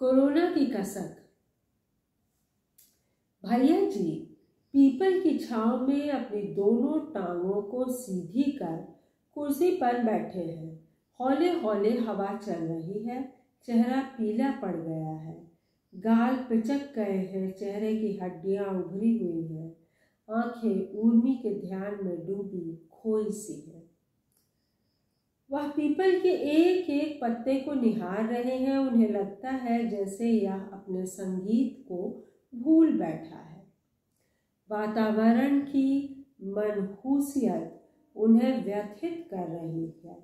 Corona की कसक। भैया जी पीपल की छांव में अपनी दोनों टांगों को सीधी कर कुर्सी पर बैठे हैं। हौले हौले हवा चल रही है। चेहरा पीला पड़ गया है, गाल पिचक गए हैं, चेहरे की हड्डियां उभरी हुई हैं, आंखें उर्मी के ध्यान में डूबी खोई सी है। वह पीपल के एक एक पत्ते को निहार रहे हैं। उन्हें लगता है जैसे यह अपने संगीत को भूल बैठा है। वातावरण की मनहूसियत उन्हें व्यथित कर रही है।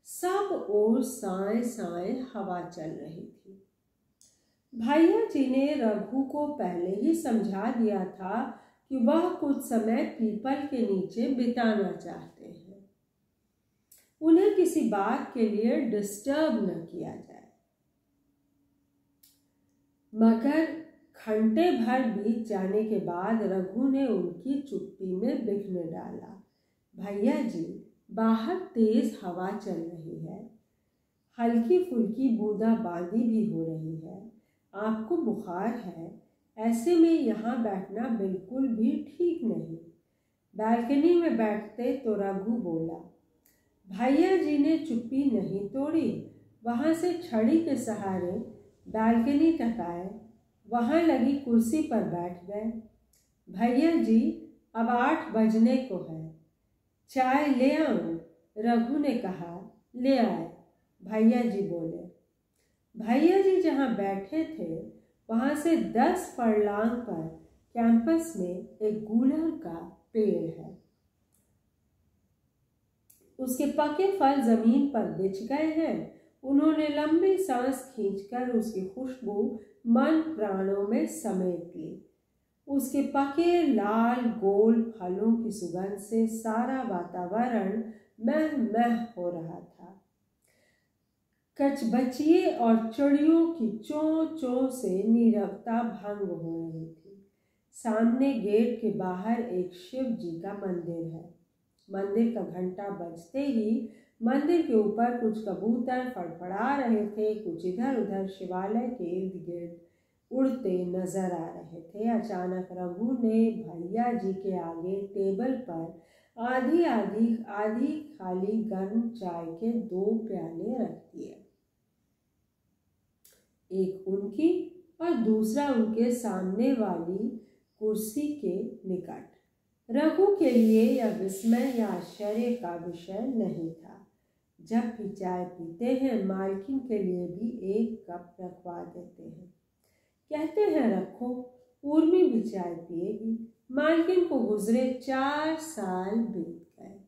सब ओर साए साए हवा चल रही थी। भैया जी ने रघु को पहले ही समझा दिया था कि वह कुछ समय पीपल के नीचे बिताना चाहते हैं। उन्हें किसी बात के लिए डिस्टर्ब न किया जाए। मगर घंटे भर बीत जाने के बाद रघु ने उनकी चुप्पी में विघ्न डाला। भैया जी, बाहर तेज हवा चल रही है, हल्की फुल्की बूंदाबांदी भी हो रही है। आपको बुखार है, ऐसे में यहाँ बैठना बिल्कुल भी ठीक नहीं। बालकनी में बैठते तो रघु बोला। भैया जी ने चुप्पी नहीं तोड़ी। वहाँ से छड़ी के सहारे बालकनी तक आए, वहाँ लगी कुर्सी पर बैठ गए। भैया जी, अब 8 बजने को है, चाय ले आऊं? रघु ने कहा। ले आए, भैया जी बोले। भैया जी जहाँ बैठे थे वहाँ से 10 फरलांग पर कैंपस में एक गूलर का पेड़ है। उसके पके फल जमीन पर बिछ गए हैं। उन्होंने लंबी सांस खींचकर उसकी खुशबू मन प्राणों में समेट ली। उसके पके लाल गोल फलों की सुगंध से सारा वातावरण मह मह हो रहा था। कचबचिए और चिड़ियों की चों चों से नीरवता भंग हो रही थी। सामने गेट के बाहर एक शिव जी का मंदिर है। मंदिर का घंटा बजते ही मंदिर के ऊपर कुछ कबूतर फड़फड़ा रहे थे, कुछ इधर उधर शिवालय के इर्द गिर्द उड़ते नजर आ रहे थे। अचानक रघु ने भैया जी के आगे टेबल पर आधी खाली गर्म चाय के 2 प्याले रख दिए। एक उनकी और दूसरा उनके सामने वाली कुर्सी के निकट। रघु के लिए यह विस्मय या आश्चर्य का विषय नहीं था। जब भी चाय पीते हैं मालकिन के लिए भी एक कप रखवा देते हैं। कहते हैं रखो, उर्मी भी चाय पिएगी। मालकिन को गुजरे 4 साल बीत गए।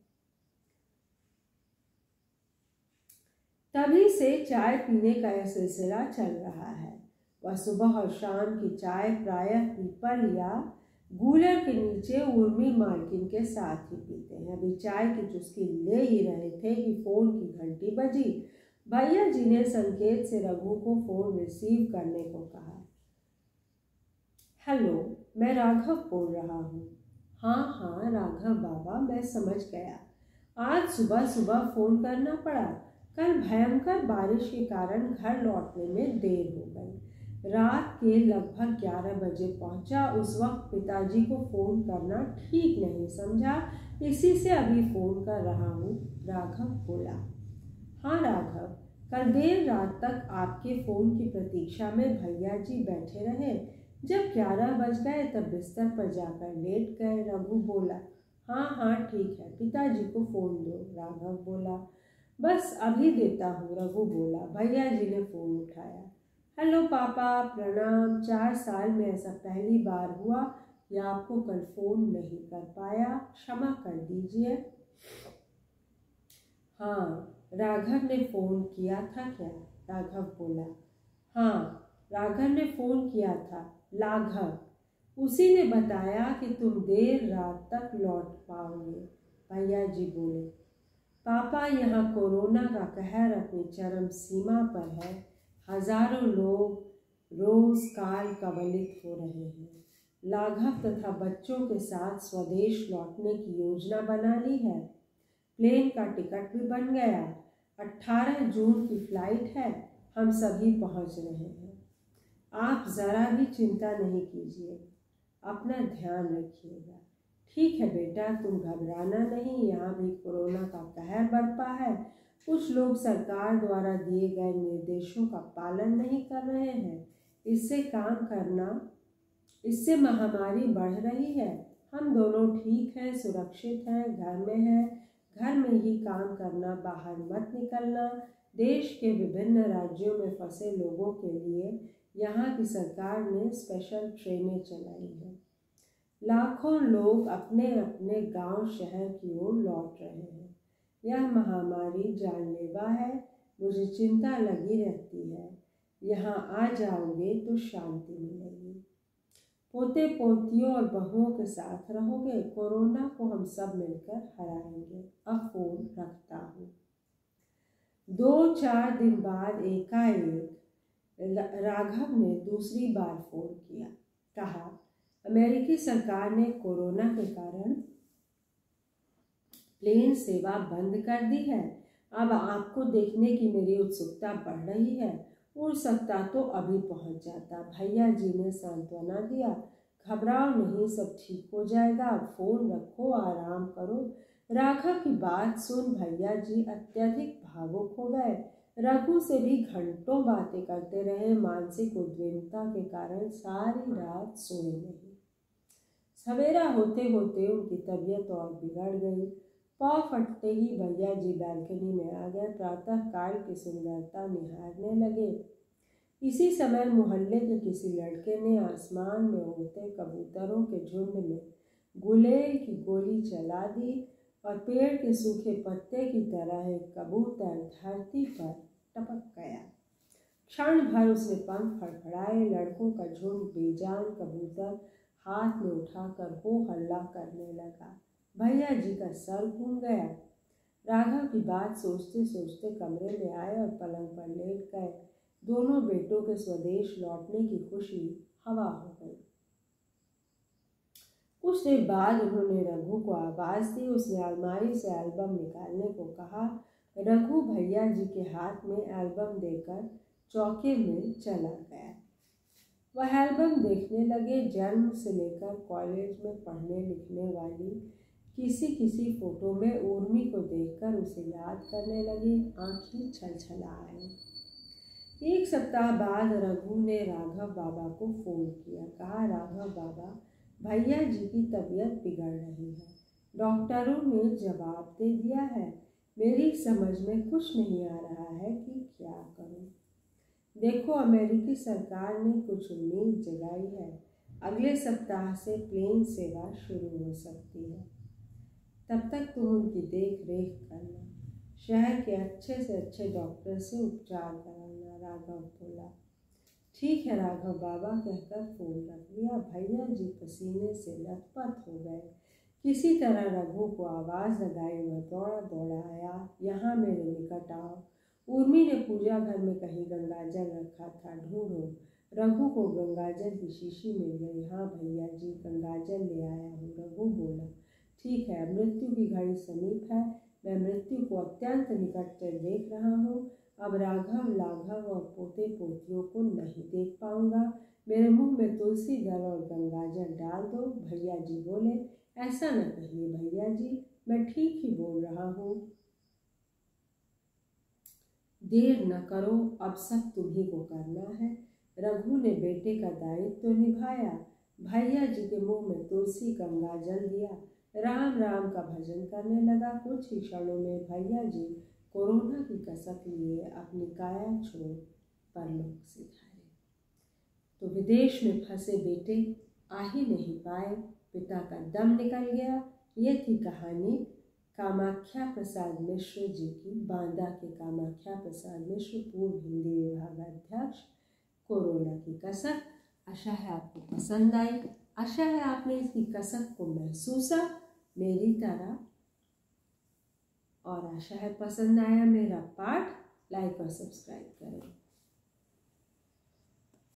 तभी से चाय पीने का यह सिलसिला चल रहा है। वह सुबह और शाम की चाय प्रायः पीपल या गूलर के नीचे उर्मी मालकिन के साथ ही पीते हैं। अभी चाय की चुस्की ले ही रहे थे कि फोन की घंटी बजी। भैया जी ने संकेत से रघु को फोन रिसीव करने को कहा। हेलो, मैं राघव बोल रहा हूँ। हाँ राघव बाबा, मैं समझ गया। आज सुबह सुबह फोन करना पड़ा। कल भयंकर बारिश के कारण घर लौटने में देर हो गई। रात के लगभग 11 बजे पहुंचा। उस वक्त पिताजी को फ़ोन करना ठीक नहीं समझा, इसी से अभी फ़ोन कर रहा हूँ, राघव बोला। हाँ राघव, कल देर रात तक आपके फ़ोन की प्रतीक्षा में भैया जी बैठे रहे। जब 11 बज गए तब बिस्तर पर जाकर लेट गए, रघु बोला। हाँ ठीक है, पिताजी को फ़ोन दो, राघव बोला। बस अभी देता हूँ, रघु बोला। भैया जी ने फ़ोन उठाया। हेलो पापा, प्रणाम। 4 साल में ऐसा पहली बार हुआ कि आपको कल फ़ोन नहीं कर पाया, क्षमा कर दीजिए। हाँ, राघव ने फ़ोन किया था क्या? राघव बोला। हाँ, राघव ने फ़ोन किया था, लाघव। उसी ने बताया कि तुम देर रात तक लौट पाओगे, भैया जी बोले। पापा, यहाँ कोरोना का कहर अपनी चरम सीमा पर है। हजारों लोग रोज काल कवलित हो रहे हैं। लाघव तथा बच्चों के साथ स्वदेश लौटने की योजना बना ली है। प्लेन का टिकट भी बन गया। 18 जून की फ्लाइट है। हम सभी पहुंच रहे हैं। आप ज़रा भी चिंता नहीं कीजिए, अपना ध्यान रखिएगा। ठीक है बेटा, तुम घबराना नहीं, यहाँ भी कोरोना का कहर बरपा है। कुछ लोग सरकार द्वारा दिए गए निर्देशों का पालन नहीं कर रहे हैं, इससे महामारी बढ़ रही है। हम दोनों ठीक हैं, सुरक्षित हैं, घर में हैं, घर में ही काम करना, बाहर मत निकलना। देश के विभिन्न राज्यों में फंसे लोगों के लिए यहाँ की सरकार ने स्पेशल ट्रेनें चलाई हैं। लाखों लोग अपने अपने गांव शहर की ओर लौट रहे हैं। यह महामारी जानलेवा है, मुझे चिंता लगी रहती है। यहाँ आ जाओगे तो शांति मिलेगी। पोते पोतियों और बहुओं के साथ रहोगे, कोरोना को हम सब मिलकर हराएंगे। अब फोन रखता हूँ। 2-4 दिन बाद एकाएक राघव ने दूसरी बार फोन किया। कहा, अमेरिकी सरकार ने कोरोना के कारण प्लेन सेवा बंद कर दी है। अब आपको देखने की मेरी उत्सुकता बढ़ रही है। उड़ सकता तो अभी पहुंच जाता। भैया जी ने सांत्वना दिया। घबराओ नहीं, सब ठीक हो जाएगा। फोन रखो, आराम करो। राघव की बात सुन भैया जी अत्यधिक भावुक हो गए। रघु से भी घंटों बातें करते रहे। मानसिक उद्विग्नता के कारण सारी रात सोए नहीं। सवेरा होते होते उनकी तबीयत और बिगड़ गई। पाँव फटते ही भैया जी बालकनी में आ गए। प्रातः काल की सुंदरता निहारने लगे। इसी समय मोहल्ले के किसी लड़के ने आसमान में उड़ते कबूतरों के झुंड में गुलेल की गोली चला दी और पेड़ के सूखे पत्ते की तरह एक कबूतर धरती पर टपक गया। क्षण भर उसने पंख फड़फड़ाए। लड़कों का झुंड बेजान कबूतर हाथ में उठाकर हो हल्ला करने लगा। भैया जी का सर घूम गया। राघव की बात सोचते सोचते कमरे में आए और पलंग पर लेट गए। दोनों बेटों के स्वदेश लौटने की खुशी हवा हो गई। कुछ देर बाद उन्होंने रघु को आवाज़ दी। उसने अलमारी से एल्बम निकालने को कहा। रघु भैया जी के हाथ में एल्बम देकर चौके में चला गया। वह एल्बम देखने लगे। जन्म से लेकर कॉलेज में पढ़ने लिखने वाली किसी फोटो में उर्मी को देखकर उसे याद करने लगी। आंखें छलछलाए। 1 सप्ताह बाद रघु ने राघव बाबा को फोन किया। कहा, राघव बाबा, भैया जी की तबीयत बिगड़ रही है। डॉक्टरों ने जवाब दे दिया है। मेरी समझ में कुछ नहीं आ रहा है कि क्या करूं। देखो, अमेरिकी सरकार ने कुछ उम्मीद जगाई है। अगले सप्ताह से प्लेन सेवा शुरू हो सकती है। तब तक तुम उनकी देख रेख करना। शहर के अच्छे से अच्छे डॉक्टर से उपचार कराना। राघव बोला। ठीक है राघव बाबा, कहकर फोन रख लिया। भैया जी पसीने से लथपथ हो गए। किसी तरह रघु को आवाज़ लगाई। वह दौड़ा दौड़ा आया। यहाँ मेरे निकट आओ। उर्मी ने पूजा घर में कहीं गंगाजल रखा था, ढूंढो। रघु को गंगाजल की शीशी मिल गई। हाँ भैया जी, गंगाजल ले आया हूँ। रघु बोला। ठीक है, मृत्यु की घड़ी समीप है। मैं मृत्यु को अत्यंत निकट से देख रहा हूँ। अब राघव, लाघव और पोते पोतियों को नहीं देख पाऊंगा। मेरे मुंह में तुलसी दल और गंगाजल डाल दो। भैया जी बोले। ऐसा न कहिए भैया जी, मैं ठीक ही बोल रहा हूँ। देर न करो, अब सब तुम्ही को करना है। रघु ने बेटे का दायित्व तो निभाया। भैया जी के मुंह में तुलसी गंगाजल दिया। राम राम का भजन करने लगा। कुछ ही क्षणों में भैया जी कोरोना की कसक लिए अपनी काया छोड़ परलोक सिधारे। तो विदेश में फंसे बेटे आ ही नहीं पाए। पिता का दम निकल गया। ये थी कहानी कामाख्या प्रसाद मिश्र जी की। बांदा के कामाख्या प्रसाद मिश्र, पूर्व हिंदी विभागाध्यक्ष। कोरोना की कसक। आशा है आपको पसंद आई। आशा है आपने इसकी कसक को महसूसा मेरी तरह। और आशा है पसंद आया मेरा पाठ। लाइक और सब्सक्राइब करें।